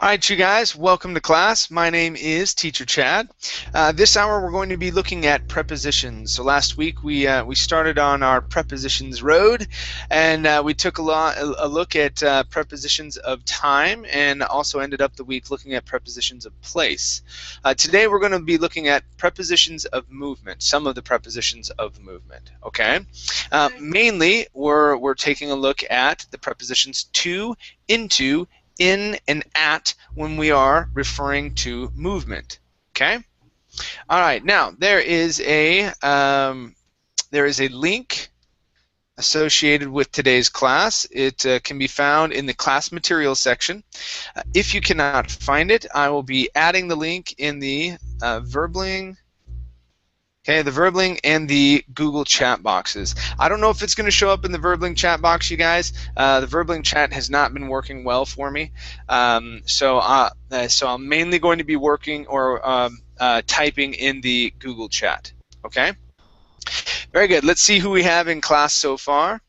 All right, you guys, welcome to class. My name is Teacher Chad. This hour we're going to be looking at prepositions. So last week we started on our prepositions road, and we took a look at prepositions of time, and also ended up the week looking at prepositions of place. Today we're going to be looking at prepositions of movement, some of the prepositions of movement. Okay, mainly we're taking a look at the prepositions to, into, in, and at when we are referring to movement. Okay. All right. Now there is a link associated with today's class. It can be found in the class materials section. If you cannot find it, I will be adding the link in the Verbling. Okay, the Verbling and the Google chat boxes. I don't know if it's going to show up in the Verbling chat box, you guys. The Verbling chat has not been working well for me, so I'm mainly going to be working or typing in the Google chat. Okay. Very good. Let's see who we have in class so far.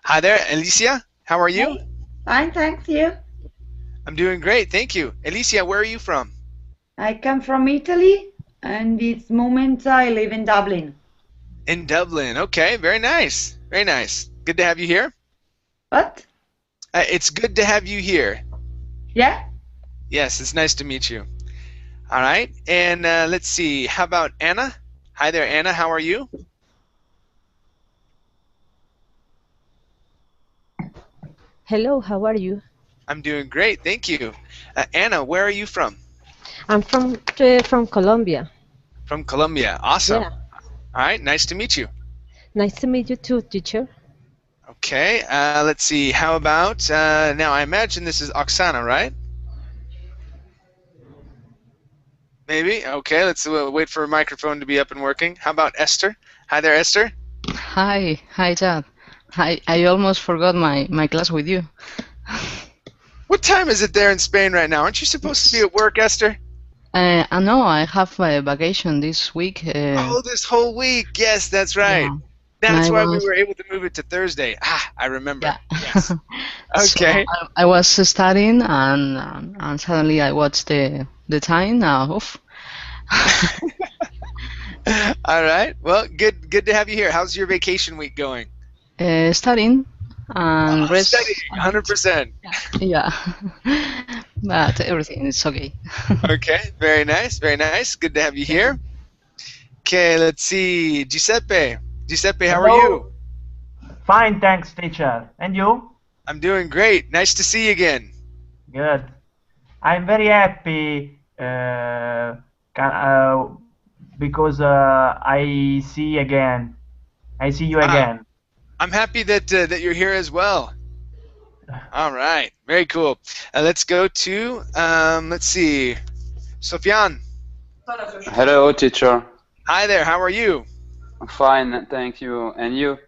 Hi there, Alicia. How are you? Hey. Fine, thanks. You? I'm doing great, thank you. Alicia, where are you from? I come from Italy. And this moment I live in Dublin. In Dublin, okay, very nice, very nice. Good to have you here. What? It's good to have you here. Yeah? Yes, it's nice to meet you. All right, and let's see, how about Anna? Hi there, Anna, how are you? Hello, how are you? I'm doing great, thank you. Anna, where are you from? I'm from Colombia. From Colombia, awesome. Yeah. All right, nice to meet you. Nice to meet you too, teacher. Okay, let's see, how about, now I imagine this is Oksana, right? Maybe, okay, let's wait for a microphone to be up and working. How about Esther? Hi there, Esther. Hi, Chad. I almost forgot my class with you. What time is it there in Spain right now? Aren't you supposed to be at work, Esther? I know I have a vacation this week. Oh, this whole week. Yes, that's right. Yeah. That's why we were able to move it to Thursday. Ah, I remember. Yeah. Yes. Okay. So I was studying and suddenly I watched the time now. All right. Well, good to have you here. How's your vacation week going? Studying and rest. Studying, 100%. Yeah. But everything is okay. Okay. Very nice. Very nice. Good to have you here. Okay. Let's see. Giuseppe. Giuseppe, how are you? Fine, thanks, teacher. And you? I'm doing great. Nice to see you again. Good. I'm very happy because I see again. I see you again. I'm happy that you're here as well. All right, very cool. Let's go to let's see, Sofyan. Hello, teacher. Hi there. How are you? Fine, thank you. And you?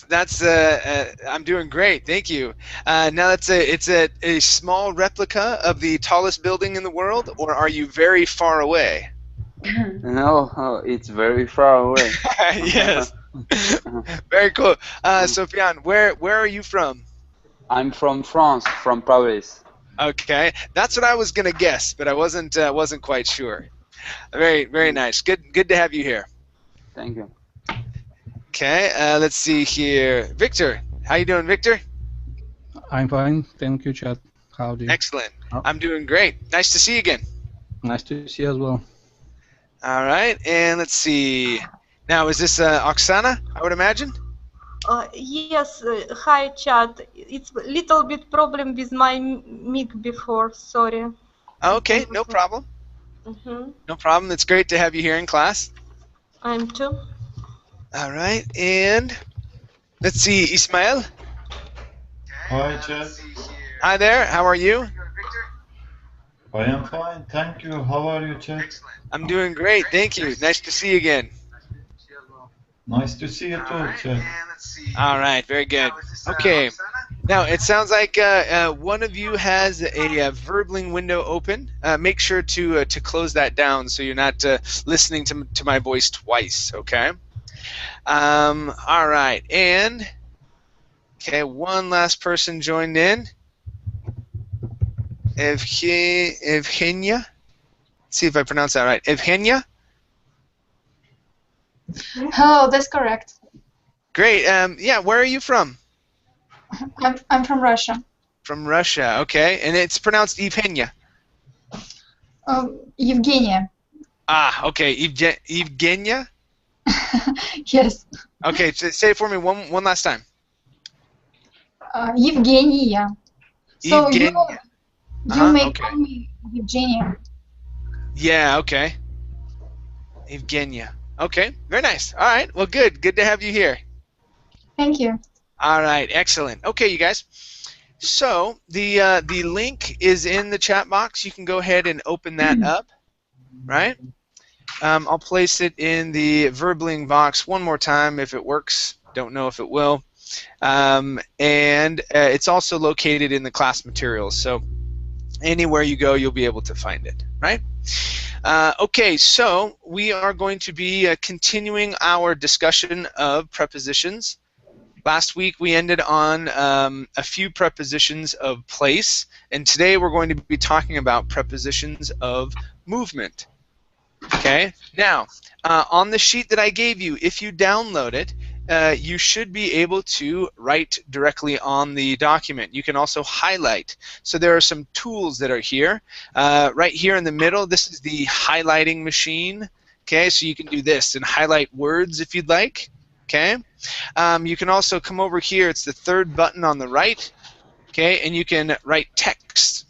That's I'm doing great, thank you. Now it's a small replica of the tallest building in the world, or are you very far away? No, it's very far away. Yes. Very cool. Sofyan, where are you from? I'm from France, from Paris. Okay, that's what I was gonna guess, but I wasn't quite sure. Very nice. Good to have you here. Thank you. Okay, let's see here. Victor, how you doing, Victor? I'm fine, thank you, Chad. How do you? Excellent. I'm doing great. Nice to see you again. Nice to see you as well. All right, and let's see. Now, is this Oksana, I would imagine? Yes, hi Chad. It's a little bit problem with my mic before, sorry. Okay, no problem. No problem, it's great to have you here in class. I'm too. All right, and let's see, Ismail. Hi, Chad. Hi there, how are you? I am fine, thank you. How are you, Chad? I'm doing great, thank you. Nice to see you again. Nice to see you too, Chad. All right, very good. Okay, now it sounds like one of you has a Verbling window open. Make sure to close that down so you're not listening to my voice twice, okay? All right, and okay, one last person joined in. Evgenia. See if I pronounce that right. Evgenia. Oh, that's correct. Great. Yeah. Where are you from? I'm from Russia. From Russia. Okay. And it's pronounced Evgenia. Evgenia. Ah. Okay. Evgenia. Yes. Okay. So say it for me one last time. Evgenia. So Evgenia. you may call me Evgenia. Yeah. Okay. Evgenia. Okay. Very nice. All right. Well, good. Good to have you here. Thank you. All right. Excellent. Okay, you guys. So the link is in the chat box. You can go ahead and open that up. Right. I'll place it in the Verbling box one more time if it works. Don't know if it will. And it's also located in the class materials. So anywhere you go, you'll be able to find it. Right. Okay, so we are going to be continuing our discussion of prepositions. Last week we ended on a few prepositions of place, and today we're going to be talking about prepositions of movement. Okay, now on the sheet that I gave you, if you download it, you should be able to write directly on the document. You can also highlight. So there are some tools that are here. Right here in the middle, this is the highlighting machine. Okay, so you can do this and highlight words if you'd like. Okay, you can also come over here. It's the third button on the right. Okay, and you can write text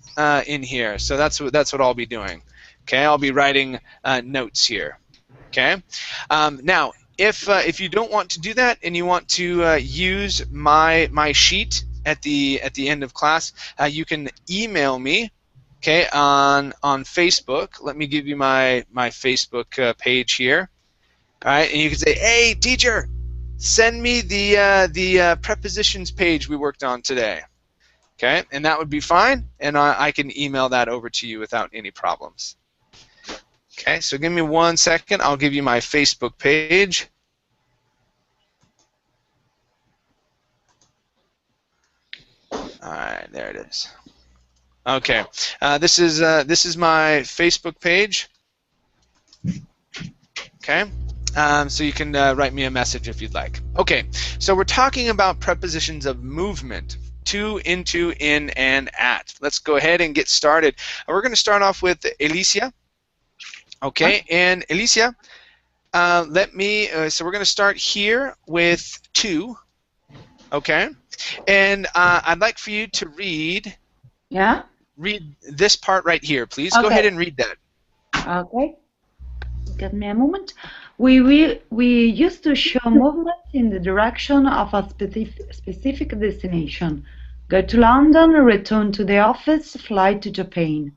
in here. So that's what I'll be doing. Okay, I'll be writing notes here. Okay, now. If you don't want to do that and you want to use my sheet at the end of class, you can email me, okay, on Facebook. Let me give you my Facebook page here. All right, and you can say, "Hey, teacher, send me the prepositions page we worked on today." Okay, and that would be fine, and I can email that over to you without any problems. Okay, so give me 1 second. I'll give you my Facebook page. All right, there it is. Okay, this is my Facebook page. Okay, so you can write me a message if you'd like. Okay, so we're talking about prepositions of movement. To, into, in, and at. Let's go ahead and get started. We're going to start off with Alicia. Okay, and Alicia, so we're going to start here with to. Okay, and I'd like for you to read. Yeah. Read this part right here, please. Okay. Go ahead and read that. Okay. Give me a moment. We used to show movement in the direction of a specific destination. Go to London, return to the office, fly to Japan.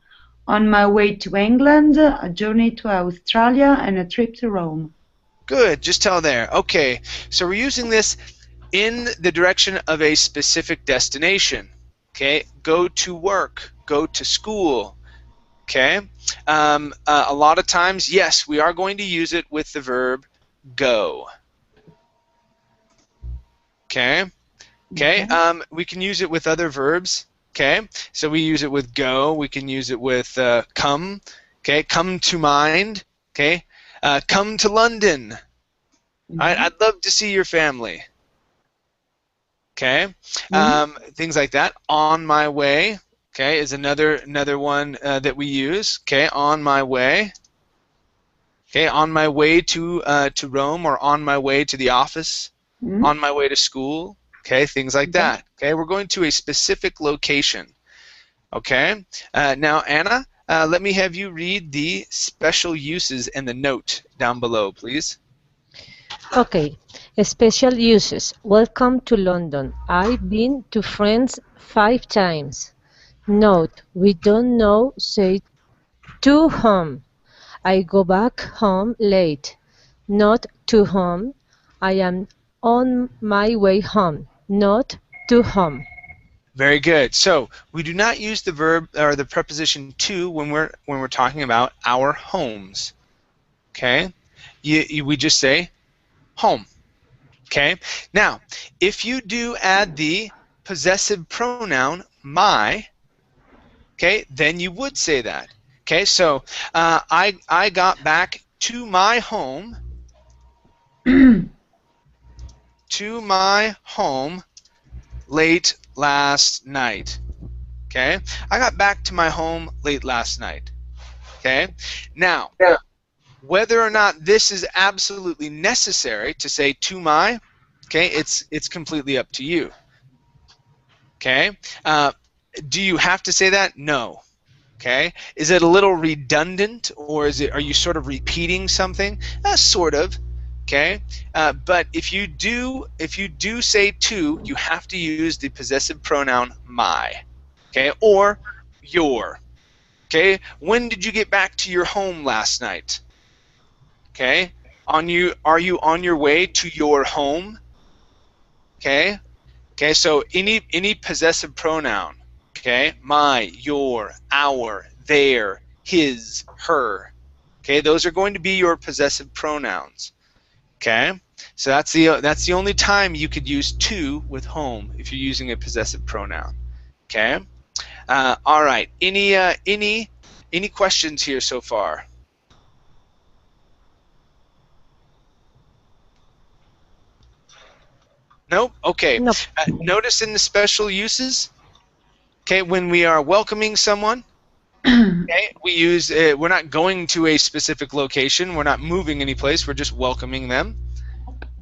On my way to England, a journey to Australia, and a trip to Rome. Good. Just tell there. Okay. So we're using this in the direction of a specific destination. Okay. Go to work. Go to school. Okay. A lot of times, yes, we are going to use it with the verb go. Okay. Okay. We can use it with other verbs. Okay. So we use it with go. We can use it with come. Okay. Come to mind. Okay. Come to London. I'd love to see your family. Okay. Things like that. On my way. Okay, is another one that we use. Okay, on my way. Okay, on my way to Rome, or on my way to the office, on my way to school. Okay, things like that. Okay, we're going to a specific location. Okay, now Anna, let me have you read the special uses and the note down below, please. Okay, special uses. Welcome to London. I've been to France 5 times. Note, we don't know, say to home. I go back home late. Not to home. I am on my way home. Not to home. Very good. So we do not use the verb or the preposition to when we're talking about our homes. Okay? We just say home. Okay? Now, if you do add the possessive pronoun my, okay, then you would say that. Okay, so I got back to my home late last night. Okay, I got back to my home late last night. Okay, now whether or not this is absolutely necessary to say to my, okay, it's completely up to you. Okay, do you have to say that? No. Okay, is it a little redundant, or are you sort of repeating something? Sort of. Okay, but if you do say to, you have to use the possessive pronoun my. Okay, or your. Okay, when did you get back to your home last night? Okay, are you on your way to your home? Okay, okay, so any possessive pronoun. Okay, my, your, our, their, his, her. Okay, those are going to be your possessive pronouns. Okay, so that's the only time you could use to with home if you're using a possessive pronoun. Okay, all right. Any questions here so far? Nope. Okay. Nope. Notice in the special uses. Okay, when we are welcoming someone, okay, we use we're not going to a specific location, we're not moving any place, we're just welcoming them.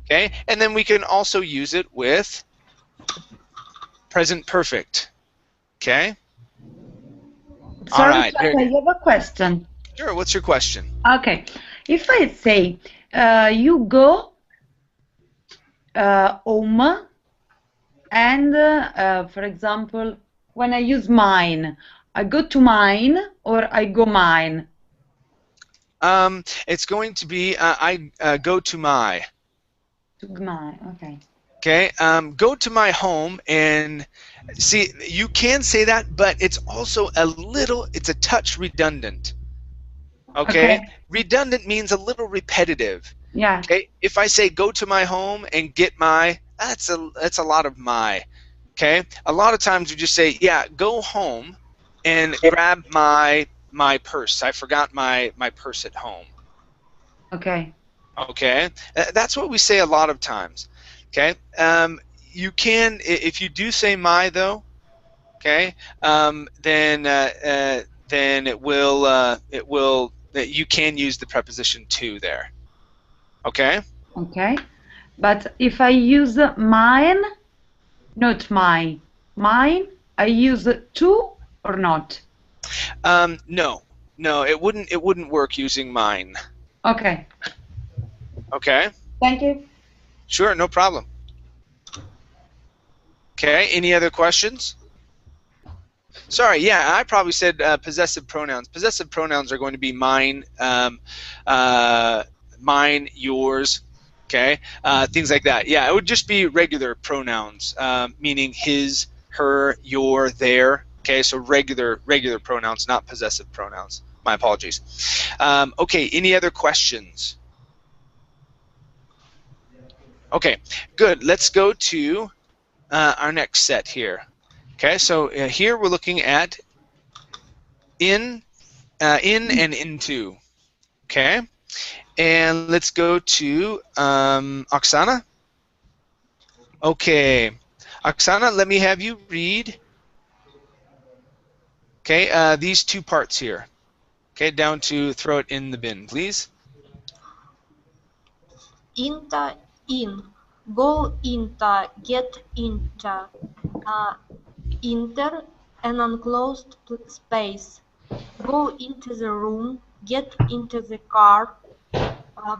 Okay, and then we can also use it with present perfect. Okay. Sorry, All right. I have a question. Sure. What's your question? Okay, if I say you go home, and for example, when I use mine, I go to mine or I go mine? It's going to be I go to my. To mine, okay. Okay, go to my home, and see, you can say that, but it's also it's a touch redundant. Okay? Redundant means a little repetitive. Yeah. Okay, if I say go to my home and get my, that's a lot of my. Okay, a lot of times we just say, yeah, go home and grab my purse. I forgot my purse at home. Okay. Okay, that's what we say a lot of times. Okay, you can, if you do say my though, okay, then it will you can use the preposition to there. Okay. Okay, but if I use mine, not mine, I use to or not? No, it wouldn't work using mine. Okay. Okay. Thank you. Sure, no problem. Okay, any other questions? Sorry, yeah, I probably said possessive pronouns. Possessive pronouns are going to be mine, mine, yours, okay, things like that. Yeah, it would just be regular pronouns, meaning his, her, your, their. Okay, so regular pronouns, not possessive pronouns. My apologies. Okay, any other questions? Okay, good. Let's go to our next set here. Okay, so here we're looking at in and into. Okay, and let's go to Oksana. Okay, Oksana, let me have you read. Okay, these two parts here. Okay, down to throw it in the bin, please. Into, in, go into, get into, enter an enclosed space, go into the room, get into the car,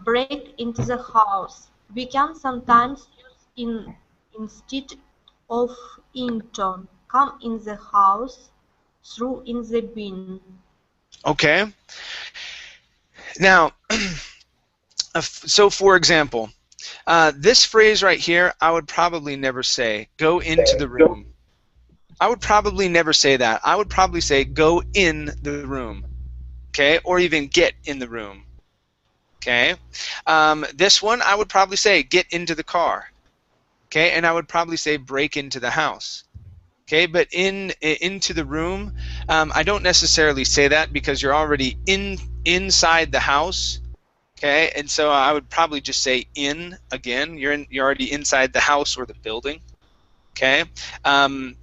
break into the house. We can sometimes use in instead of into, come in the house, throw in the bin. Okay. Now, so for example, this phrase right here, I would probably never say, go into the room. I would probably never say that. I would probably say, go in the room. Okay, or even get in the room. Okay. This one, I would probably say, get into the car. Okay, and I would probably say, break into the house. Okay, but into the room, I don't necessarily say that because you're already inside the house. Okay, and so I would probably just say in again. You're already inside the house or the building. Okay, and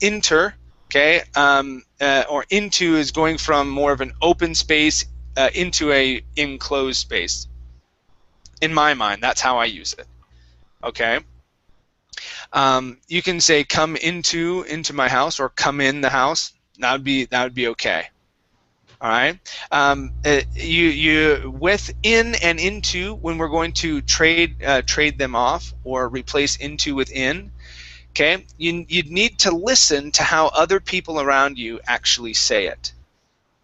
enter. Okay, or into is going from more of an open space into a enclosed space. In my mind, that's how I use it. Okay. You can say come into my house or come in the house. That would be okay. All right. You within and into, when we're going to trade them off or replace into with in. Okay. You'd need to listen to how other people around you actually say it.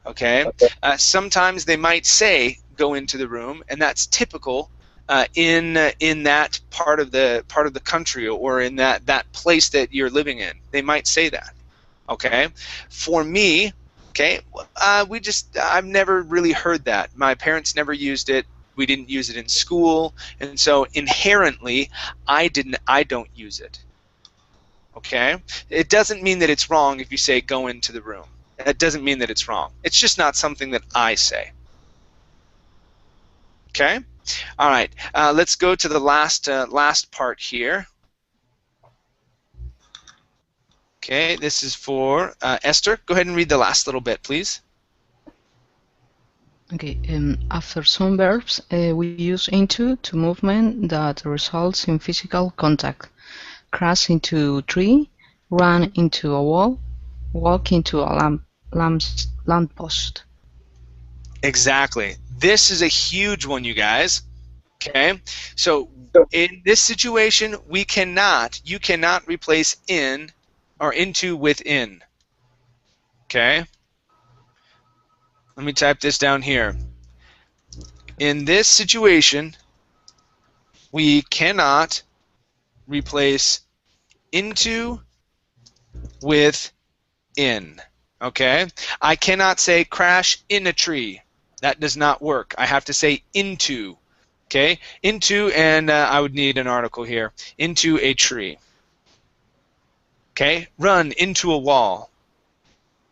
Okay. Sometimes they might say go into the room, and that's typical. In that part of the country or in that place that you're living in, they might say that. Okay, for me, okay, I've never really heard that. My parents never used it. We didn't use it in school, and so inherently, I don't use it. Okay, it doesn't mean that it's wrong if you say go into the room. That doesn't mean that it's wrong. It's just not something that I say. Okay. All right, let's go to the last part here. Okay, this is for Esther. Go ahead and read the last little bit, please. Okay, after some verbs, we use into to movement that results in physical contact. Crash into a tree, run into a wall, walk into a lamppost. Exactly. This is a huge one, you guys. Okay, so in this situation, you cannot replace in or into with in. Okay, let me type this down here. In this situation, we cannot replace into with in. Okay, I cannot say crash in a tree. That does not work. I have to say into. Okay, into, and I would need an article here. Into a tree. Okay, run into a wall.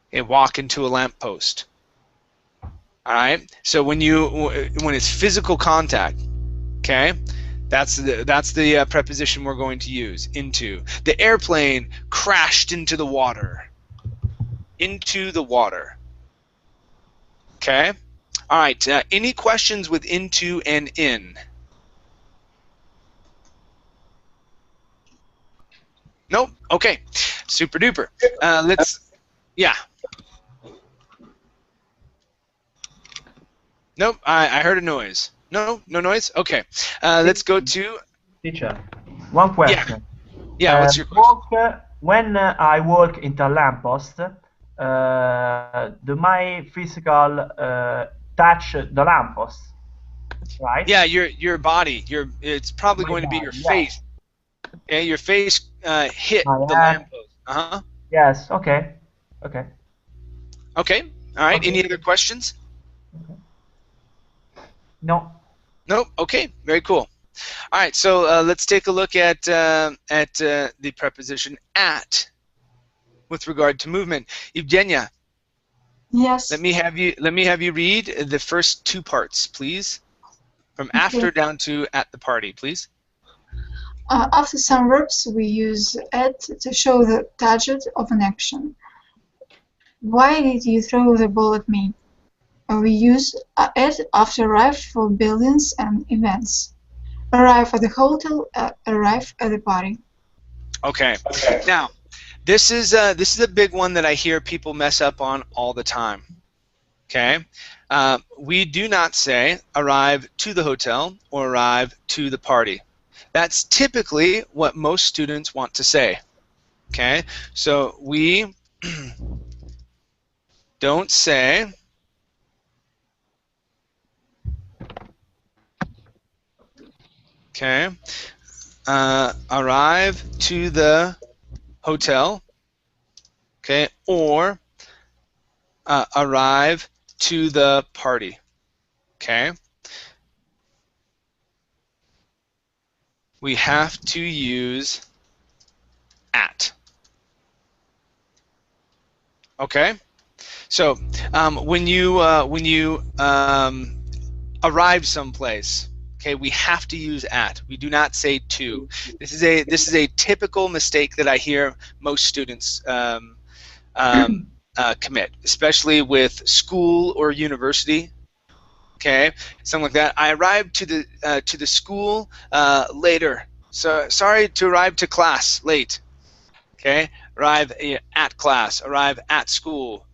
Okay, walk into a lamppost. All right. So when it's physical contact, okay, that's the preposition we're going to use. Into. The airplane crashed into the water. Into the water. Okay. All right. Any questions with into and in? Nope. Okay. Super duper. Yeah. Nope. I heard a noise. No noise. Okay. Let's go to teacher. One question. Yeah. What's your question? When I walk into a lamppost, do my physical touch the lamppost? Right? Yeah. Your body. It's probably going to be your face. Okay. Your face hit the lamppost. Yes. Okay. Okay. Okay. All right. Okay. Any other questions? No. Nope. Okay. Very cool. All right. So let's take a look at the preposition at with regard to movement. Evgenia. Yes. Let me have you read the first two parts, please, from after down to at the party, please. After some verbs, we use at to show the target of an action. Why did you throw the ball at me? We use at after arrive for buildings and events. Arrive at the hotel, arrive at the party. Okay. Now, this is a big one that I hear people mess up on all the time. Okay. We do not say arrive to the hotel or arrive to the party. That's typically what most students want to say. Okay. So we don't say arrive to the hotel, okay, or arrive to the party, okay. We have to use at. Okay. So when you arrive someplace, okay, we have to use at. We do not say to. This is a typical mistake that I hear most students commit, especially with school or university. Okay, something like that. I arrived to the school later. So sorry to arrive to class late. Okay, arrive at class. Arrive at school.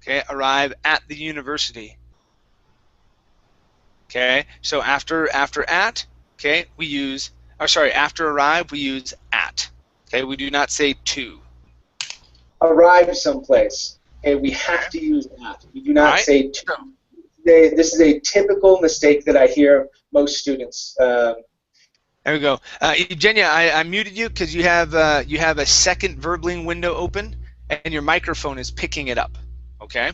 Okay, arrive at the university. Okay, so after at, okay, we use, or sorry, after arrive we use at. Okay, we do not say to. Arrive someplace. Okay, we have to use at. We do not say to. This is a typical mistake that I hear most students. There we go. Eugenia, I muted you because you have a second Verbling window open, and your microphone is picking it up. Okay.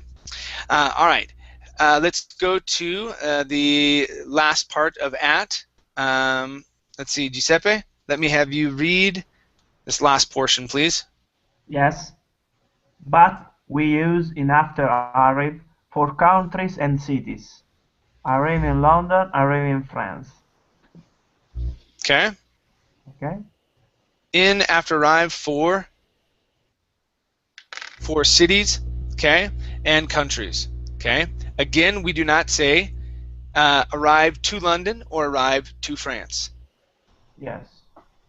All right. Let's go to the last part of at. Let's see, Giuseppe. Let me have you read this last portion, please. Yes. But we use in after arrive for countries and cities. Arrive in London, arrive in France. Okay. Okay. In after arrive for cities, okay, and countries. Okay. Again, we do not say arrive to London or arrive to France. Yes.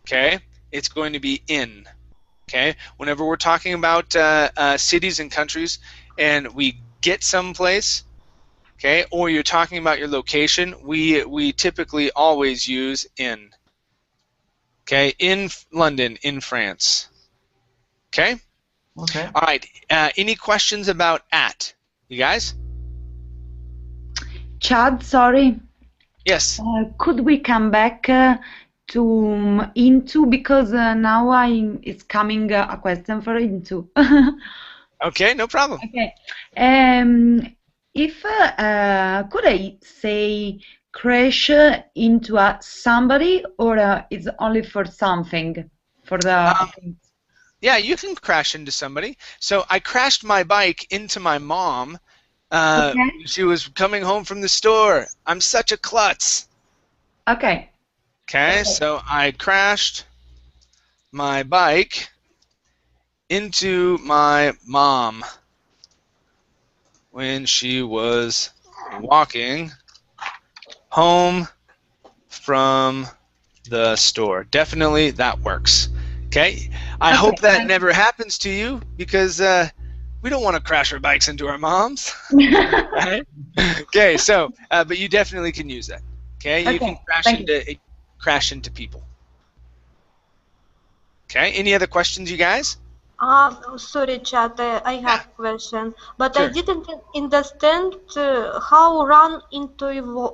Okay. It's going to be in. Okay. Whenever we're talking about cities and countries, and we get someplace, okay, or you're talking about your location, we typically always use in. Okay, in London, in France. Okay? Okay. All right, any questions about at? You guys? Chad, sorry. Yes. Could we come back to into, because now it's coming a question for into. Okay, no problem. Okay. If could I say crash into a somebody, or it's only for something, for the yeah, you can crash into somebody. So I crashed my bike into my mom. Okay. She was coming home from the store. I'm such a klutz. Okay. Okay, so I crashed my bike into my mom when she was walking home from the store. Definitely that works. Okay? I hope that never happens to you, because we don't want to crash our bikes into our moms. Right? Okay, so but you definitely can use that. Okay? You can crash into people. Okay? Any other questions, you guys? Sorry, Chad, I have a question, but Sure. I didn't understand how run into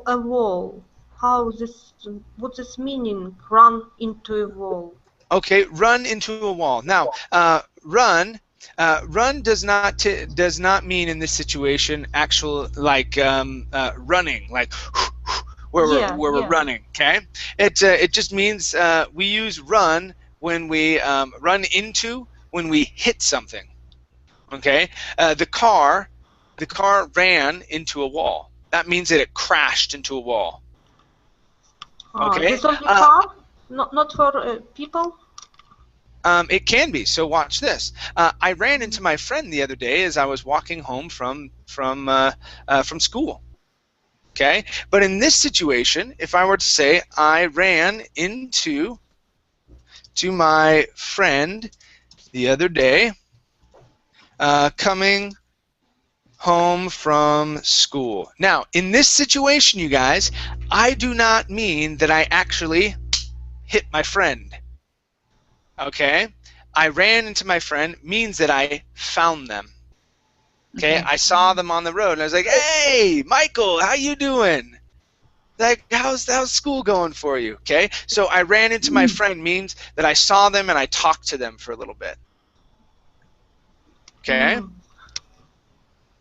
a wall. What's this meaning? Run into a wall. Okay, run into a wall. Now, run does not mean in this situation actual like running, like where we're running. Okay, it just means we use run when we run into, when we hit something. Okay, the car ran into a wall. That means that it crashed into a wall. Okay. It's only car, not for people. It can be. So watch this. I ran into my friend the other day as I was walking home from school. Okay, but in this situation, if I were to say I ran into my friend the other day coming home from school. Now, in this situation, you guys, I do not mean that I actually hit my friend. Okay? I ran into my friend means that I found them. Okay? I saw them on the road and I was like, "Hey, Michael, how you doing? Like, how's school going for you?" Okay? So I ran into my friend means that I saw them and I talked to them for a little bit. Okay?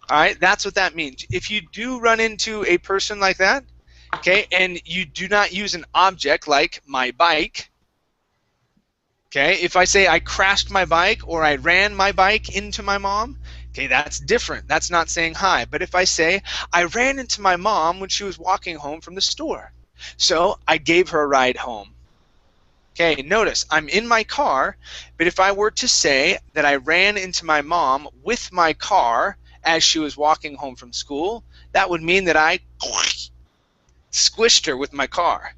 All right, that's what that means. If you do run into a person like that, okay, and you do not use an object like my bike, okay, if I say I crashed my bike or I ran my bike into my mom, Okay, that's different. That's not saying hi. But if I say, I ran into my mom when she was walking home from the store, so I gave her a ride home. Okay, notice I'm in my car, but if I were to say that I ran into my mom with my car as she was walking home from school, that would mean that I squished her with my car.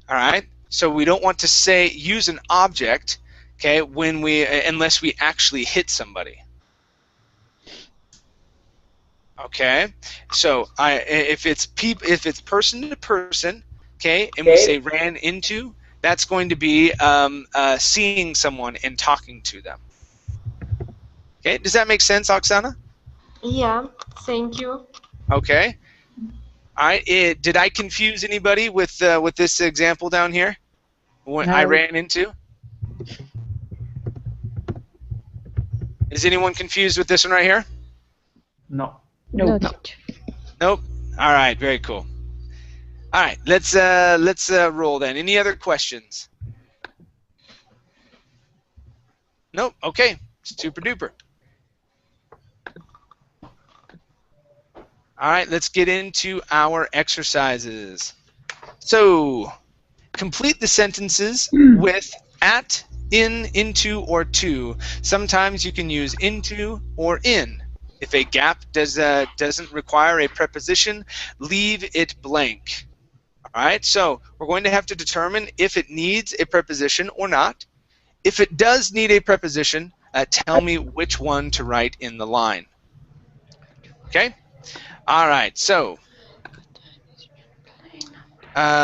All right, so we don't want to say use an object, okay, when unless we actually hit somebody. Okay, so if it's person to person, okay, and we say ran into, that's going to be seeing someone and talking to them. Okay, does that make sense, Oksana? Yeah, thank you. Okay. All right. Did I confuse anybody with this example down here? What I ran into? Is anyone confused with this one right here? No. No. Nope. All right. Very cool. All right. Let's roll then. Any other questions? Nope. Okay. Super duper. All right. Let's get into our exercises. So, complete the sentences with at, in, into, or to. Sometimes you can use into or in. If a gap doesn't require a preposition, leave it blank. All right, so we're going to have to determine if it needs a preposition or not. If it does need a preposition, tell me which one to write in the line. Okay? All right, so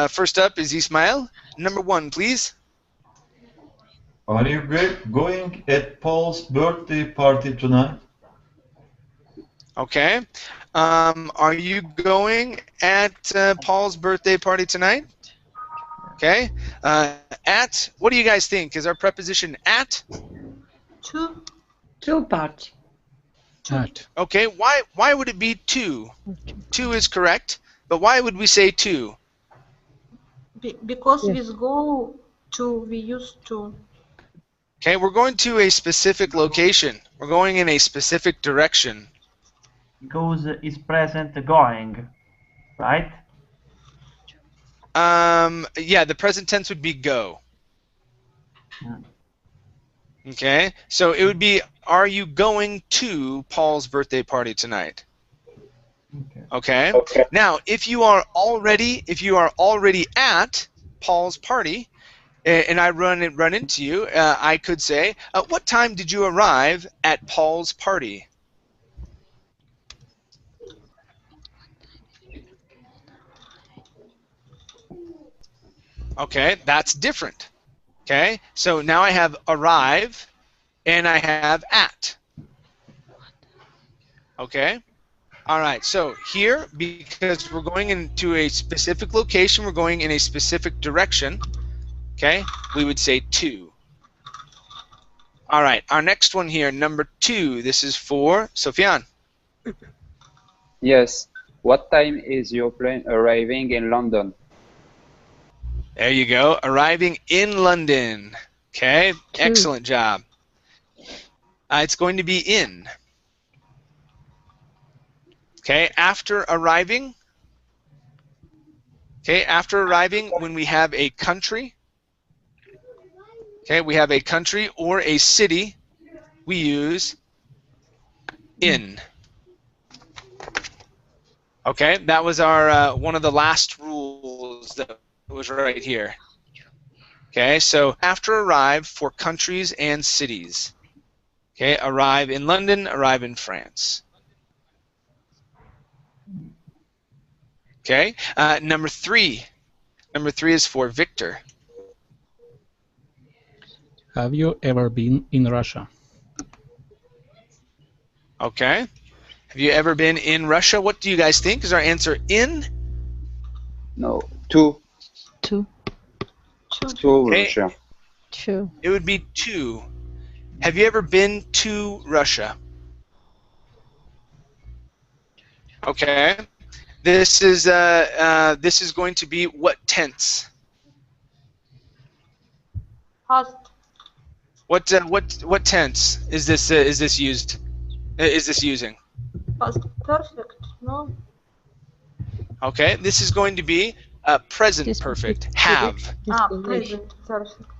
first up is Ismail. Number 1, please. Are you going at Paul's birthday party tonight? Okay. Are you going at Paul's birthday party tonight? Okay. At, what do you guys think? Is our preposition at? To party. At. Okay. Why would it be to? To is correct, but why would we say to? Because with go to, we use to. Okay, we're going to a specific location. We're going in a specific direction. Goes is present going, right? Yeah, the present tense would be go. Okay, so it would be, are you going to Paul's birthday party tonight? Okay. Now, if you are already at Paul's party, and I run into you, I could say, what time did you arrive at Paul's party? Okay, that's different. Okay, so now I have arrive and I have at. Okay, all right, so here, because we're going into a specific location, we're going in a specific direction, okay, we would say to. All right, our next one here, number 2, this is for Sofyan. Yes. What time is your plane arriving in London? There you go, arriving in London. Okay, excellent job. It's going to be in. Okay, after arriving. Okay, after arriving, when we have a country. Okay, we have a country or a city, we use in. Okay, that was our one of the last rules that was right here. Okay, so after arrive for countries and cities. Okay, arrive in London, arrive in France. Okay, number 3. Number 3 is for Victor. Have you ever been in Russia? Okay. Have you ever been in Russia? What do you guys think? Is our answer in? No. To. To. To Russia. To. It would be to. Have you ever been to Russia? Okay. This is going to be what tense? Past. What tense is this used? is this using? Past perfect, no? Okay, this is going to be present perfect. Have. Present perfect.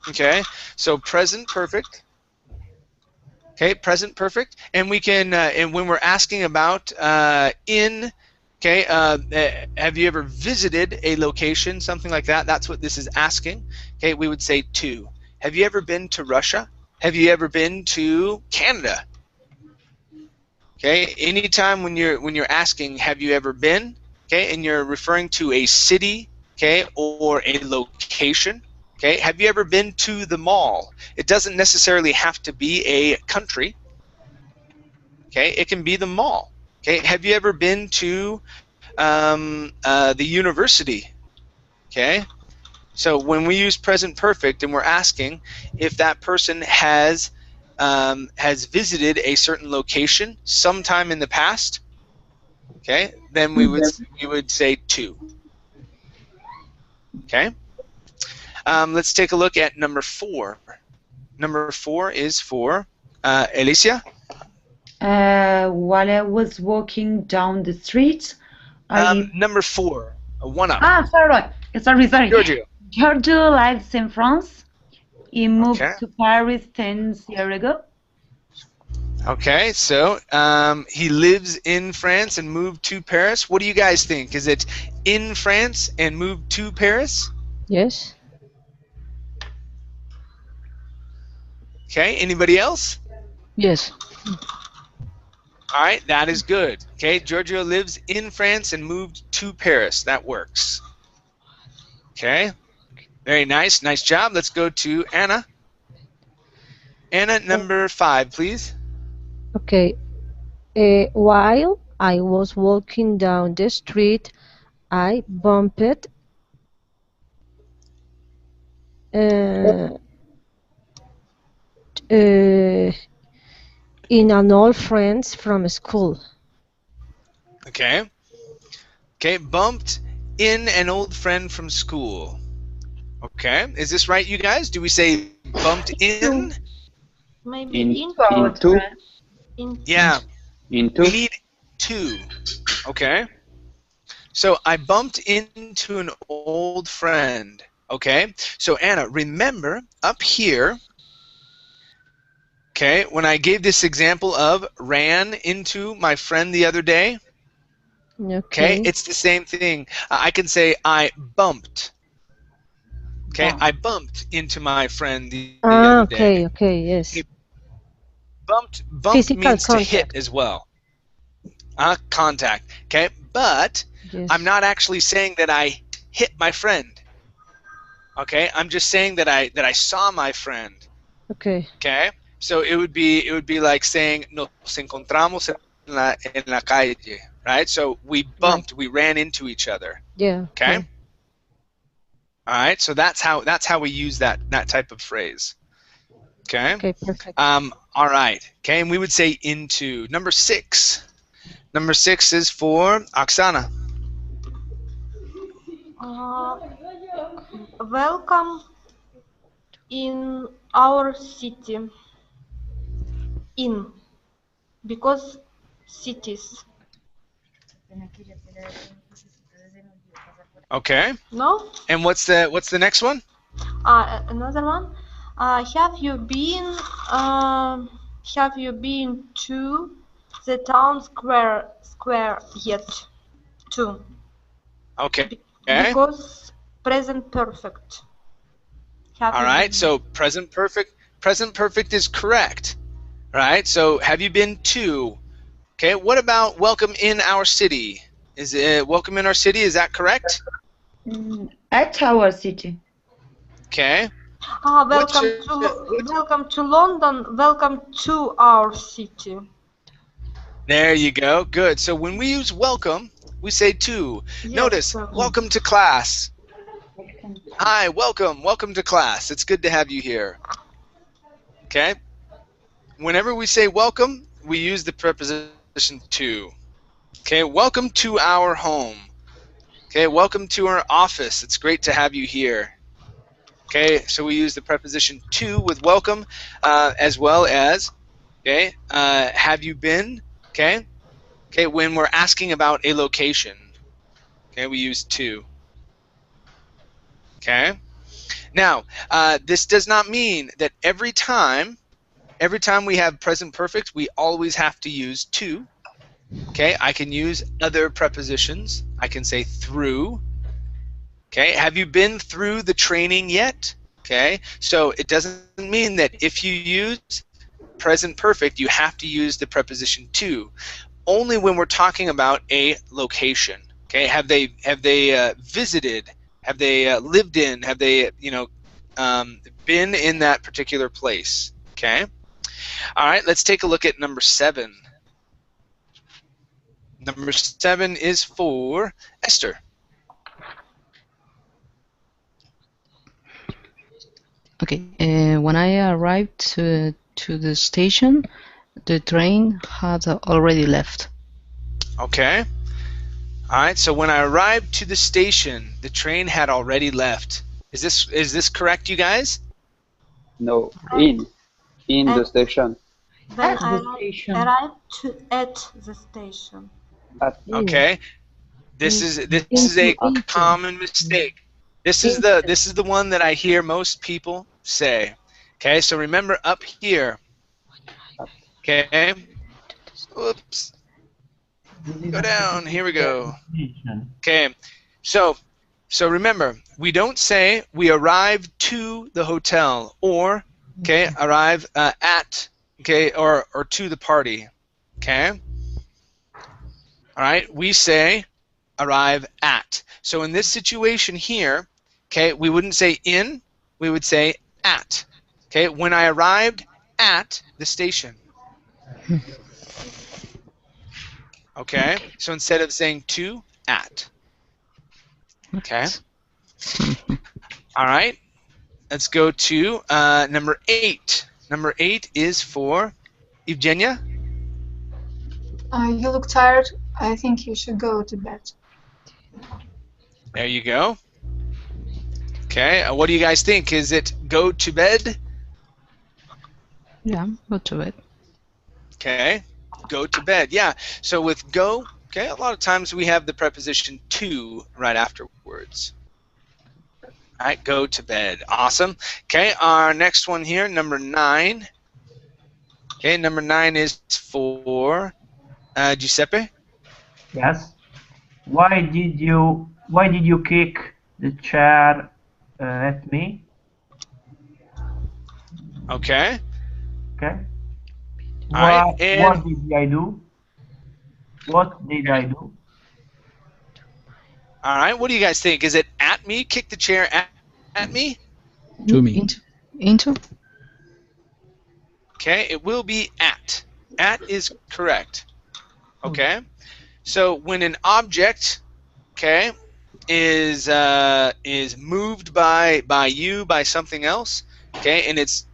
Okay, so present perfect. Okay, present perfect, and we can, and when we're asking about in, okay, have you ever visited a location, something like that? That's what this is asking. Okay, we would say to. Have you ever been to Russia? Have you ever been to Canada? Okay, anytime when you're asking, have you ever been? Okay, and you're referring to a city, okay, or a location. Okay, have you ever been to the mall? It doesn't necessarily have to be a country. Okay, it can be the mall. Okay, have you ever been to the university? Okay, so when we use present perfect and we're asking if that person has visited a certain location sometime in the past, okay, then we would say to. Okay. Let's take a look at number 4. Number 4 is for Alicia. While I was walking down the street, number 4, 1 up. Sorry. Giorgio. Giorgio lives in France. He moved to Paris 10 years ago. Okay, so he lives in France and moved to Paris. What do you guys think? Is it in France and moved to Paris? Yes. Okay, anybody else? Yes. All right, that is good. Okay, Giorgio lives in France and moved to Paris. That works. Okay, very nice. Nice job. Let's go to Anna. Anna, number 5, please. Okay. While I was walking down the street, I bumped in an old friend from school. Okay. Okay, bumped in an old friend from school. Okay, is this right, you guys? Do we say bumped in? Maybe into. Yeah. Into. We need to. Okay. So I bumped into an old friend. Okay. So Anna, remember up here. Okay, when I gave this example of ran into my friend the other day. Okay, it's the same thing. I can say I bumped. Okay, I bumped into my friend the other day. Okay, yes. Bumped Physical means contact. to hit as well. Contact. Okay, but I'm not actually saying that I hit my friend. Okay, I'm just saying that I saw my friend. Okay. Okay, so it would be like saying nos encontramos en la calle, right? So we bumped, we ran into each other. Yeah. Okay. All right, so that's how we use that type of phrase. Okay. Okay, perfect. All right. Okay, and we would say into. Number 6. Number 6 is for Oksana. Welcome in our city. In, because cities. Okay. No. And what's the next one? Another one. Have you been to the town square yet? To. Okay. Because present perfect. All right. So present perfect is correct. All right. So have you been to? Okay. What about welcome in our city? Is it welcome in our city? Is that correct? At our city. Okay. Welcome to London. Welcome to our city. There you go. Good. So when we use welcome, we say to. Yes, Notice, welcome to class. Hi, welcome to class. It's good to have you here. Okay. Whenever we say welcome, we use the preposition to. Okay. Welcome to our home. Okay. Welcome to our office. It's great to have you here. Okay, so we use the preposition to with welcome, as well as Okay. Have you been? Okay. Okay. When we're asking about a location, okay, we use to. Okay. Now, this does not mean that every time we have present perfect, we always have to use to. Okay, I can use other prepositions. I can say through. Okay, have you been through the training yet? Okay, so it doesn't mean that if you use present perfect, you have to use the preposition to. Only when we're talking about a location. Okay, have they visited? Have they lived in? Have they been in that particular place? Okay. All right, let's take a look at number 7. Number 7 is for Esther. Okay. When I arrived to the station, the train had already left. Okay. All right. So when I arrived to the station, the train had already left. Is this correct, you guys? No, in the station. When At the station. arrived at the station. Okay. This is a common mistake. This is the one that I hear most people say. Okay, so remember up here. Okay. Oops. Go down. Here we go. Okay. So remember, we don't say we arrived to the hotel or arrive at or to the party. Okay. All right. We say arrive at. So in this situation here, okay, we wouldn't say in, we would say at. Okay, when I arrived at the station. Okay, so instead of saying to, at. Okay. All right, let's go to number 8. Number 8 is for Evgenia. You look tired. I think you should go to bed. There you go. Okay, what do you guys think? Is it go to bed? Yeah, go to bed. Okay, go to bed. Yeah, so with go, okay, a lot of times we have the preposition to right afterwards. All right, go to bed. Awesome. Okay, our next one here, number 9. Okay, number 9 is for Giuseppe. Yes. Why did you kick the chair at me? Okay. Okay. All right, What did I do? What did I do? All right, what do you guys think? Is it at me? Kick the chair at me? To me. Into? Okay, it will be at. At is correct. Okay, so when an object, okay, is moved by you, by something else, okay, and it's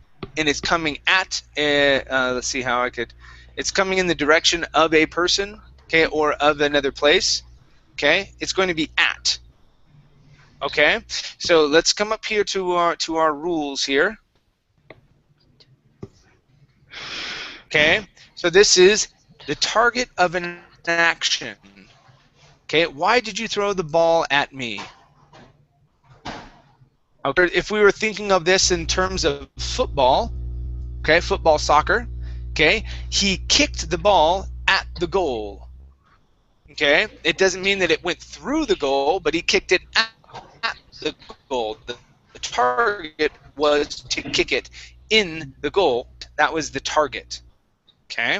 coming at let's see how I could, it's coming in the direction of a person, okay, or of another place, okay, it's going to be at. Okay, so let's come up here to our rules here. Okay, so this is the target of an action. Okay, why did you throw the ball at me? Okay, if we were thinking of this in terms of football, okay, football, soccer, okay, he kicked the ball at the goal. Okay, it doesn't mean that it went through the goal, but he kicked it at the goal. The target was to kick it in the goal. That was the target. Okay,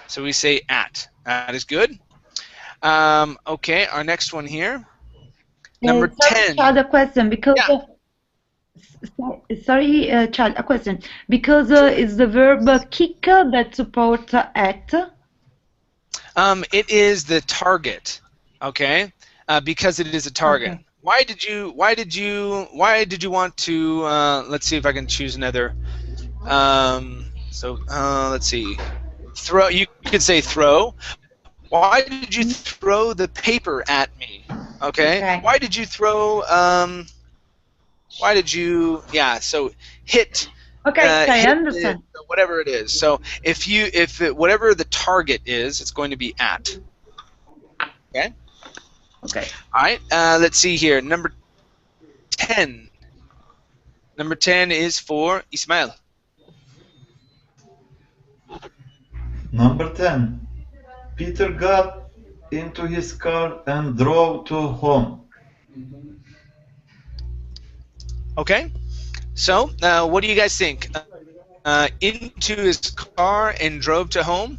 so we say at. That is good. Okay, our next one here. Number 10. Chad, a question because sorry, Chad, a question because it's the verb kick that supports at. It is the target. Okay, because it is a target. Okay. Why did you want to? Let's see if I can choose another. Let's see. Throw. You could say throw. Why did you throw the paper at me? Okay. Why did you throw? Why did you? Yeah. So hit Okay, I hit understand. whatever it is. So whatever the target is, it's going to be at. Okay. Okay. All right. Let's see here. Number 10. Number 10 is for Ismail. Number 10. Peter got into his car and drove to home. Okay. So, what do you guys think? Into his car and drove to home?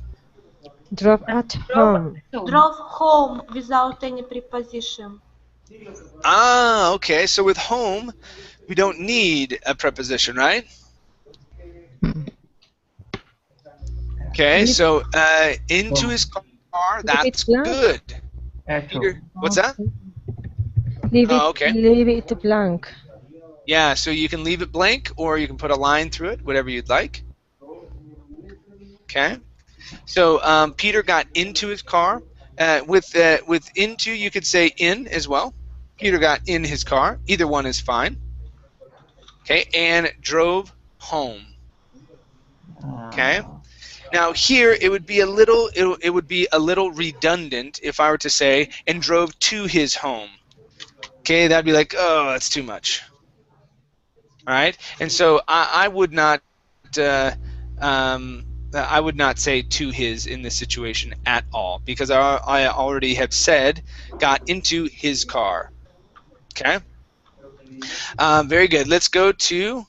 Drove at home. Drove home without any preposition. Ah, okay. So with home, we don't need a preposition, right? Okay, so into his car, that's good. Peter, what's that? Leave it, Oh, okay. leave it blank. Yeah, so you can leave it blank or you can put a line through it, whatever you'd like. Okay. So Peter got into his car. With into, you could say in as well. Peter got in his car. Either one is fine. Okay, and drove home. Okay. Now here it would be a little redundant if I were to say and drove to his home. Okay, that'd be like, oh, that's too much. All right, and so I would not say to his in this situation at all because I already have said got into his car. Okay. Very good. Let's go to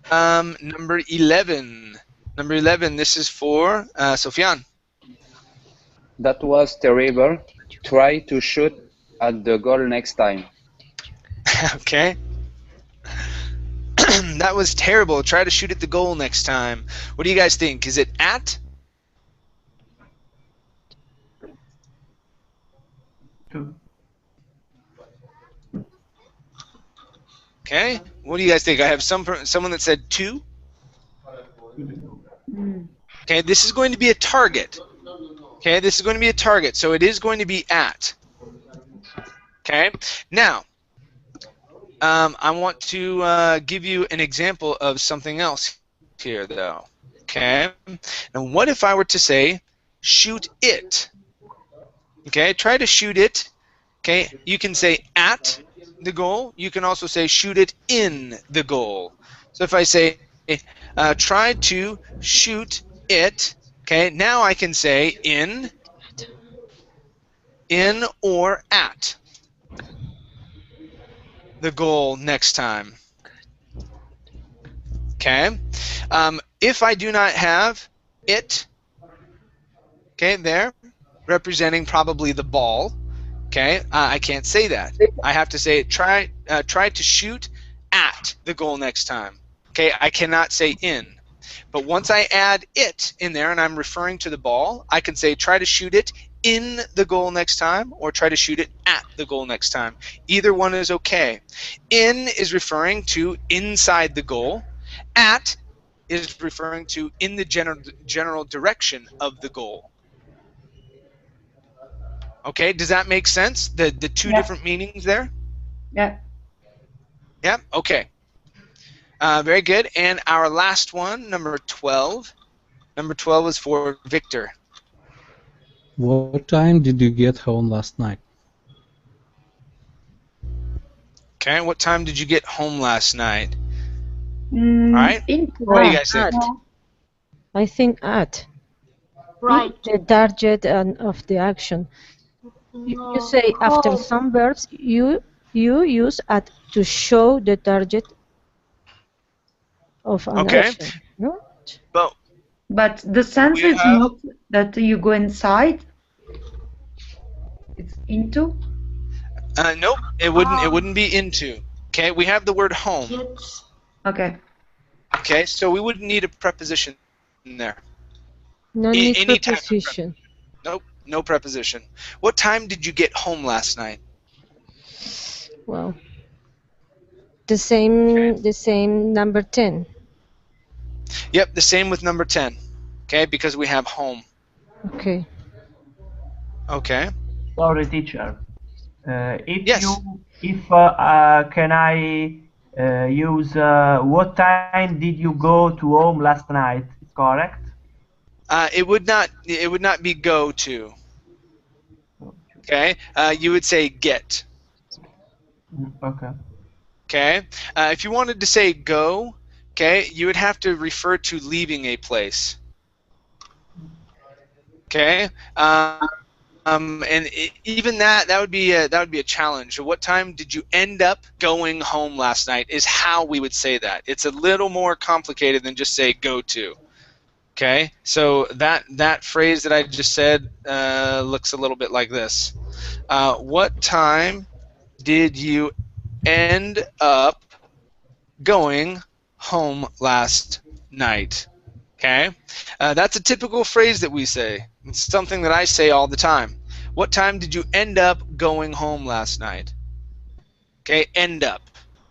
number 11. Number 11. This is for Sofyan. That was terrible. Try to shoot at the goal next time. Okay. That was terrible. Try to shoot at the goal next time. What do you guys think? Is it at? To. Okay. What do you guys think? I have someone that said to. Okay, this is going to be a target. Okay, this is going to be a target, so it is going to be at. Okay. Now, I want to give you an example of something else here, though. Okay. And what if I were to say, shoot it? Okay. Try to shoot it. Okay. You can say at the goal. You can also say shoot it in the goal. So if I say, try to shoot it. Okay. Now I can say in or at the goal next time. Okay. If I do not have it, okay, there, representing probably the ball, okay, I can't say that. I have to say try to shoot at the goal next time. Okay, I cannot say in. But once I add it in there and I'm referring to the ball, I can say try to shoot it in the goal next time or try to shoot it at the goal next time. Either one is okay. In is referring to inside the goal. At is referring to in the general direction of the goal. Okay, does that make sense? The two different meanings there? Yeah. Yeah, okay. Very good. And our last one, number 12. Number 12 is for Victor. What time did you get home last night? Okay, what time did you get home last night? All right. What do you guys think? I think at. Right. The target of the action. You say after some verbs, you use at to show the target of an action. No? But the sense is not that you go inside. It's into. Nope, it wouldn't be into. Okay, we have the word home. Okay. Okay, so we wouldn't need a preposition in there. No need preposition. Nope, no preposition. What time did you get home last night? Well, the same number 10. Yep, the same with number 10. Okay, because we have home. Okay. Okay. Sorry, teacher. If Yes. can I use what time did you go to home last night? It's correct. It would not be go to. Okay. You would say get. Okay. Okay. If you wanted to say go, okay, you would have to refer to leaving a place. Okay. Even that would be a challenge. What time did you end up going home last night? Is how we would say that. It's a little more complicated than just say go to. Okay, so that phrase that I just said looks a little bit like this. What time did you end up going home last night? Okay, that's a typical phrase that we say. It's something that I say all the time. What time did you end up going home last night? Okay, end up.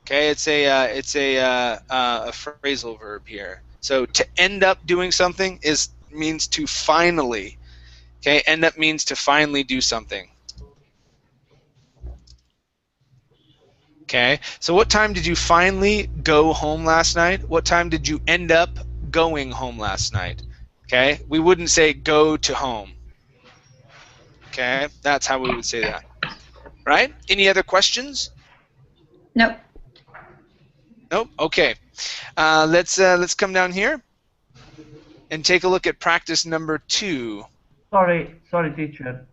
Okay, it's a phrasal verb here. So to end up doing something means to finally. Okay, end up means to finally do something. Okay, so what time did you finally go home last night? What time did you end up going home last night? Okay, we wouldn't say go to home. Okay, that's how we would say that. Right? Any other questions? No. Nope. Okay. Let's come down here and take a look at practice number 2. Sorry, teacher.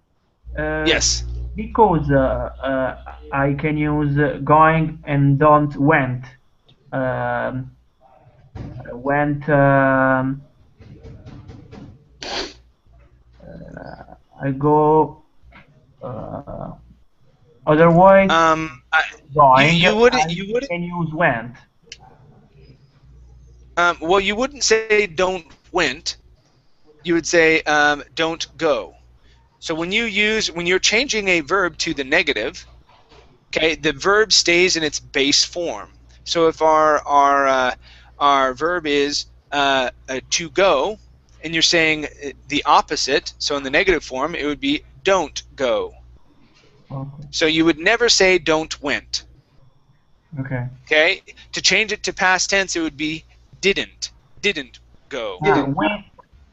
Yes. Because I can use going and don't went. Went. I go. Otherwise, going. You wouldn't. Can use went. Well, you wouldn't say don't went. You would say don't go. So when you're changing a verb to the negative, okay, the verb stays in its base form. So if our verb is to go, and you're saying the opposite, so in the negative form, it would be don't go. Okay. So you would never say don't went. Okay. Okay? To change it to past tense, it would be didn't go.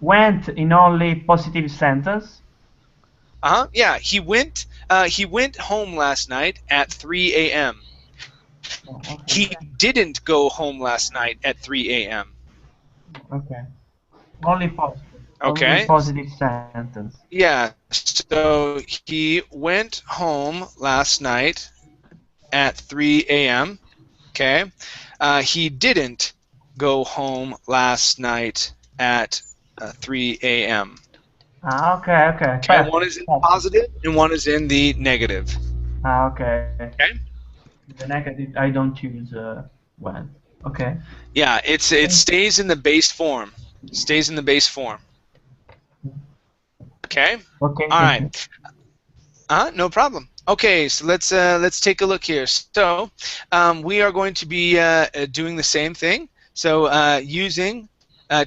Went in only positive sentence. Yeah, he went home last night at 3 a.m. Okay. He didn't go home last night at 3 a.m. Okay. Only positive. Okay. Only positive sentence. Yeah, so he went home last night at 3 a.m. Okay. He didn't go home last night at 3 a.m. Okay. Okay, one is in the positive and one is in the negative. Okay. Okay. The negative, I don't use when. Okay. Yeah, it stays in the base form. Stays in the base form. Okay. Okay. All right. No problem. Okay, so let's take a look here. So we are going to be doing the same thing. So using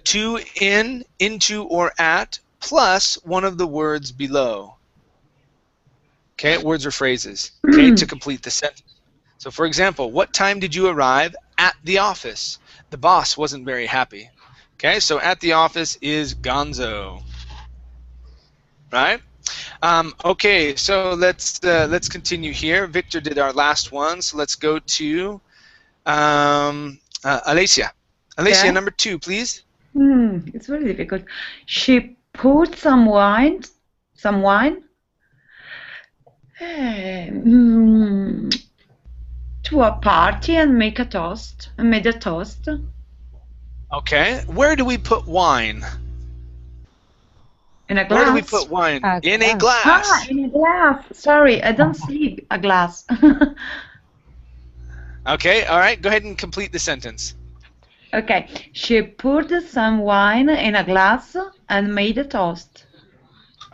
to, in, into, or at plus one of the words below. Okay, words or phrases. Okay, to complete the sentence. So for example, what time did you arrive at the office? The boss wasn't very happy. Okay, so at the office is gonzo. Right? Okay, so let's continue here. Victor did our last one, so let's go to Alicia. Alicia, Yeah? number 2, please. It's very difficult. She poured some wine to a party and made a toast. Okay, where do we put wine? In a glass. Where do we put wine? In a glass. Ah, in a glass. Sorry, I don't see a glass. Okay, all right, go ahead and complete the sentence. Okay, she poured some wine in a glass and made a toast.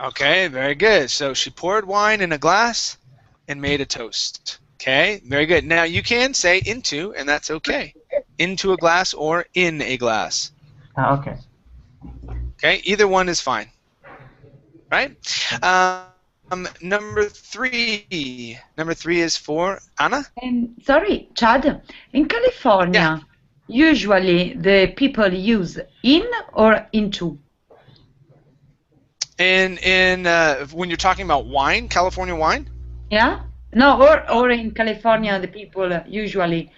Okay, very good. So she poured wine in a glass and made a toast. Okay, very good. Now you can say into, and that's okay. Into a glass or in a glass. Okay. Okay, either one is fine. Right? Number three. Number three is for Anna. Sorry, Chad. In California, usually the people use in or into. And when you're talking about wine, California wine. Yeah. No, or in California, the people usually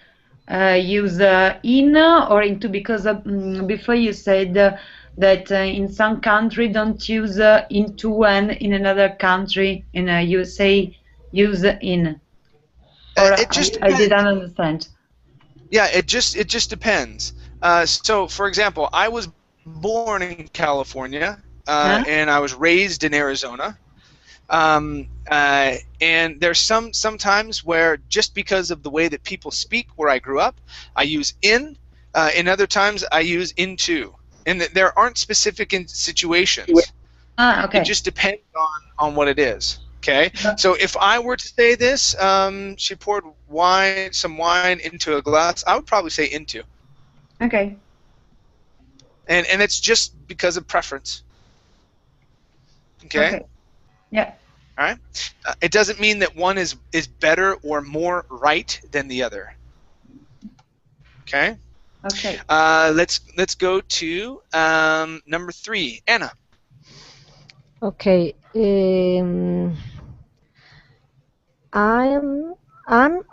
use in or into, because before you said that in some country don't use into, and in another country in USA use in. Or I didn't understand. Yeah, it just depends. So, for example, I was born in California and I was raised in Arizona. And there's sometimes where, just because of the way that people speak where I grew up, I use in. In other times, I use into. And there aren't specific situations. Okay. It just depends on what it is. Okay. So if I were to say this, she poured some wine into a glass, I would probably say into. Okay. And it's just because of preference. Okay. Yeah. All right. It doesn't mean that one is better or more right than the other. Okay. Okay. Let's go to number three, Anna. Okay. I'm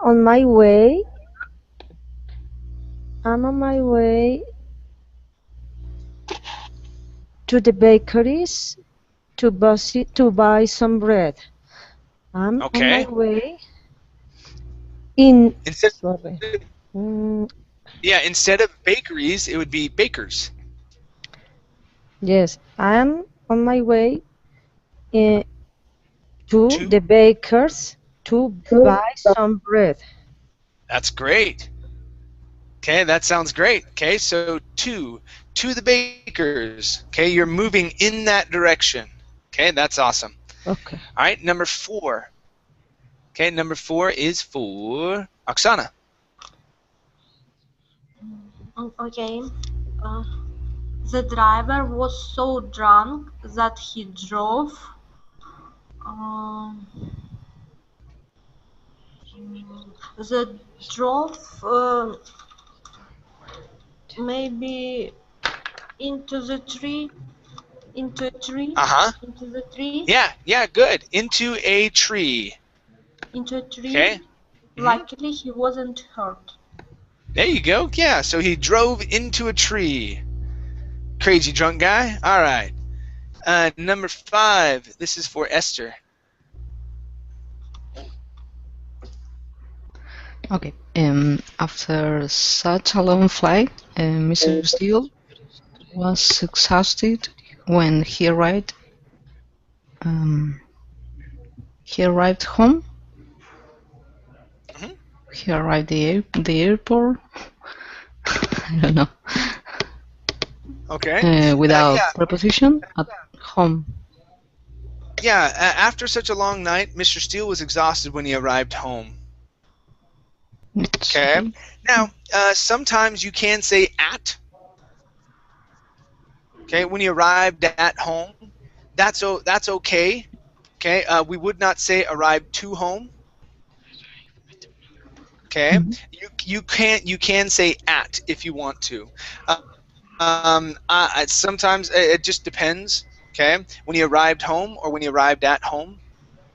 on my way. I'm on my way to the bakeries to buy some bread. I'm on my way in. Instead of bakeries, it would be bakers. Yes, I'm on my way to the bakers to buy some bread. That's great. Okay, that sounds great. Okay, so to the bakers. Okay, you're moving in that direction. Okay, that's awesome. Okay. All right, number four. Okay, number four is for Oksana. Okay. The driver was so drunk that he drove maybe into a tree. Into the tree. Yeah, good. Into a tree. Into a tree. Okay. Luckily, he wasn't hurt. There you go. Yeah, so he drove into a tree. Crazy drunk guy. All right. Number five. This is for Esther. Okay. After such a long flight, Mr. Steele was exhausted when he arrived. He arrived home. He arrived the airport. I don't know. Okay. Without preposition at home. Yeah. After such a long night, Mr. Steele was exhausted when he arrived home. Okay. Now, sometimes you can say at. Okay. When he arrived at home, that's okay. Okay. We would not say arrived to home. Okay. You can say at if you want to. Sometimes it just depends. Okay. When he arrived home or when he arrived at home.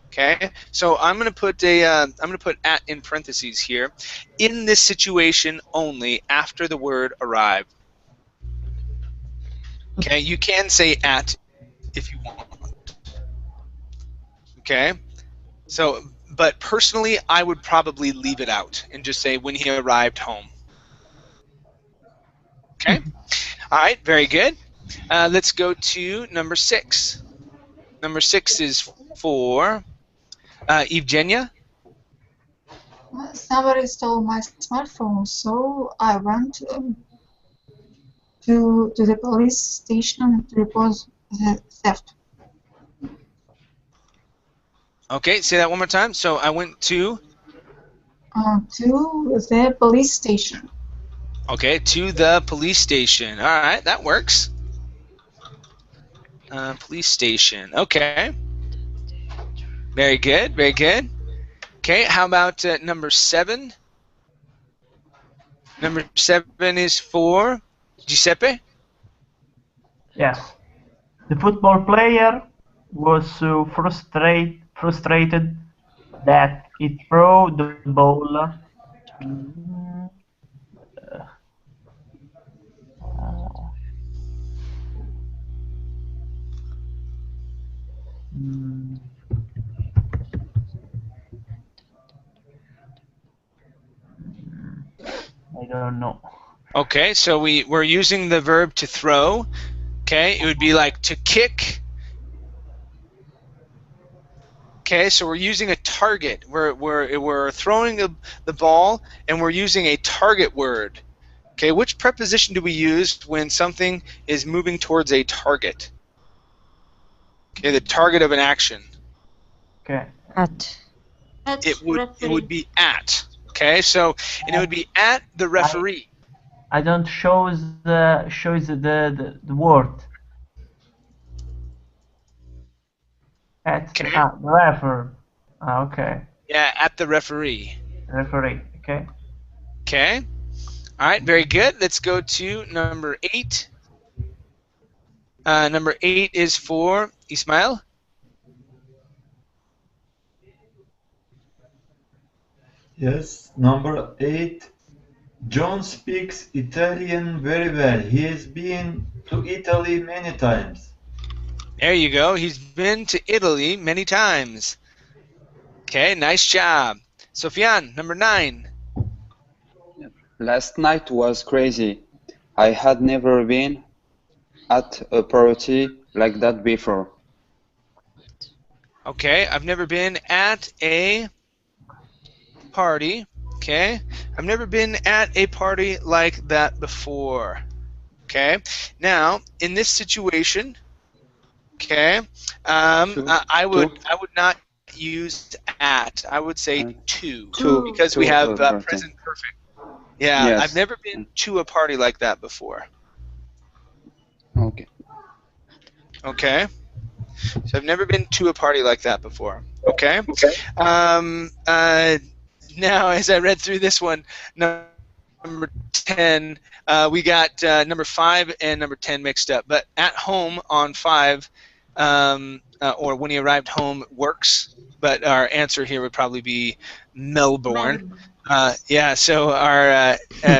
Okay. So I'm gonna put at in parentheses here. In this situation only after the word arrived. Okay. You can say at if you want. Okay. So. But personally, I would probably leave it out and just say when he arrived home. Okay? All right, very good. Let's go to number six. Number six is for Evgenia. Somebody stole my smartphone, so I went to the police station to report the theft. Okay, say that one more time. So I went to the police station. Okay, to the police station. All right, that works. Police station. Okay. Very good, very good. Okay, how about number 7? Number 7 is for Giuseppe. Yes. The football player was so frustrated that he threw the ball I don't know. Okay, so we're using the verb to throw. Okay, it would be like to kick. Okay, so we're using a target. We're throwing the ball, and we're using a target word. Okay, which preposition do we use when something is moving towards a target? Okay, the target of an action. Okay. At. It would be at. Okay, so and it would be at the referee. I don't shows the word. At Okay. the referee. Okay. Yeah, at the referee. Referee. Okay. Okay. All right, very good. Let's go to number 8. Number 8 is for Ismail. Yes, number 8. John speaks Italian very well. He has been to Italy many times. There you go. He's been to Italy many times. Okay, nice job. Sofian, number 9. Last night was crazy. I had never been at a party like that before. Okay, I've never been at a party. Okay, I've never been at a party like that before. Okay, now in this situation, okay, I would not use at. I would say to because we have present perfect. Yeah, Yes. I've never been to a party like that before. Okay. Okay. So I've never been to a party like that before. Okay. Now, as I read through this one, number 10, we got number 5 and number 10 mixed up. But at home on 5, or when he arrived home, works. But our answer here would probably be Melbourne. Yeah, so our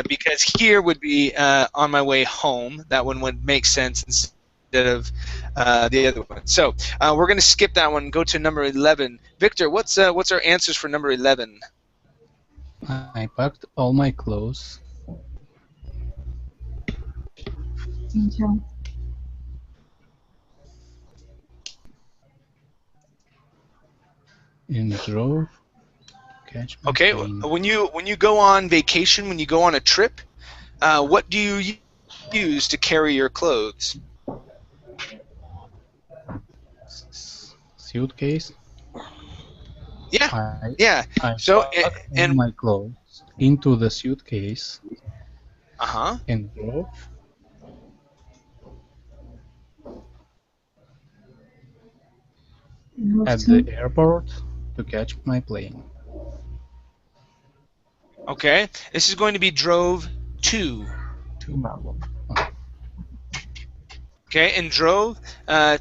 because here would be on my way home. That one would make sense instead of the other one. So we're going to skip that one and go to number 11. Victor, what's our answers for number 11? I packed all my clothes. Thank you. And drove to catch my Okay, plane. when you go on vacation, when you go on a trip, what do you use to carry your clothes? Suitcase. Yeah, I yeah. So packed all and my clothes into the suitcase uh-huh. and drove at the airport to catch my plane. Okay, this is going to be drove to. Okay, and drove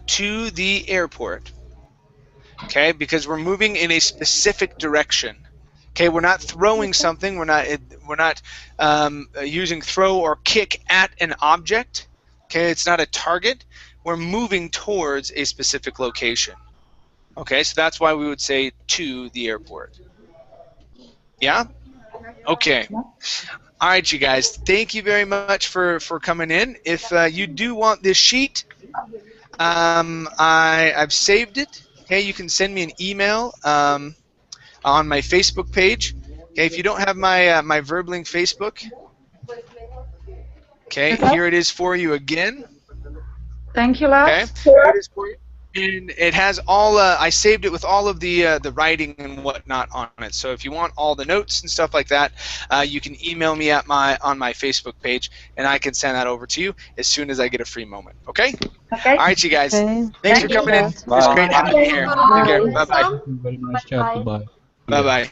to the airport. Okay, because we're moving in a specific direction. Okay, we're not throwing something. We're not using throw or kick at an object. Okay, it's not a target. We're moving towards a specific location. Okay, so that's why we would say to the airport. Yeah? Okay. All right, you guys. Thank you very much for coming in. If you do want this sheet, I've saved it. Okay, you can send me an email on my Facebook page. Okay, if you don't have my my Verbling Facebook, okay, here it is for you again. Thank you, Lars. Okay, here it is for you. And it has all. I saved it with all of the writing and whatnot on it. So if you want all the notes and stuff like that, you can email me at on my Facebook page, and I can send that over to you as soon as I get a free moment. Okay. Okay. All right, you guys. Okay. Thanks for coming in. It was great having you here. Take care. Bye bye. Thank you very much, Chad. Goodbye. Bye bye.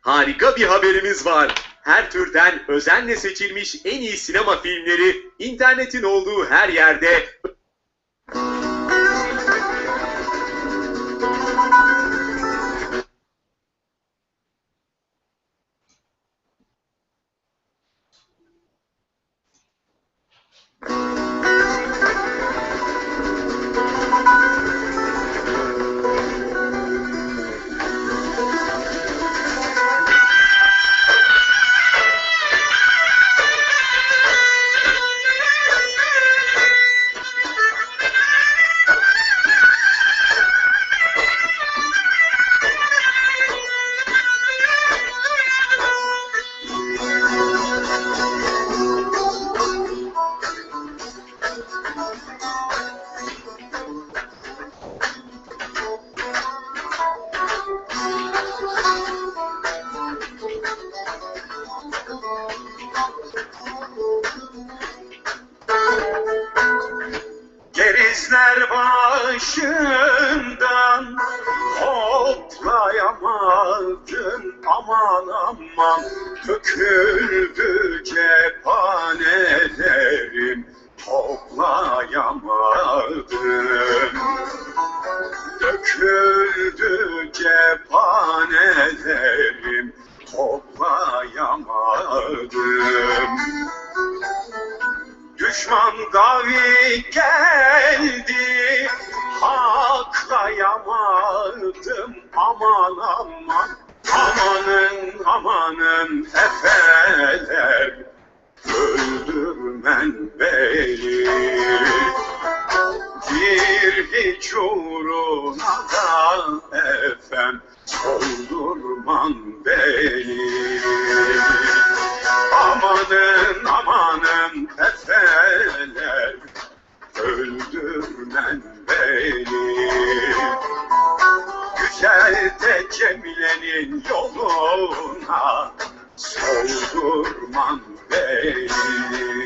Harika bir haberimiz var. Her türden özenle seçilmiş en iyi sinema filmleri internetin olduğu her yerde Gerizler başından hoplayamadım, aman aman döküldü cephanelerim, toplayamadım. Döküldü cephanelerim, toplayamadım. Düşman gavi geldi, haklayamadım, aman aman. Amanın amanın efeler, öldürmen beni. Bir hiç uğruna da efem, soldurman beni. Amanın amanın efeler, öldürmen beni. Güzel de Cemile'nin yoluna soldurman beni.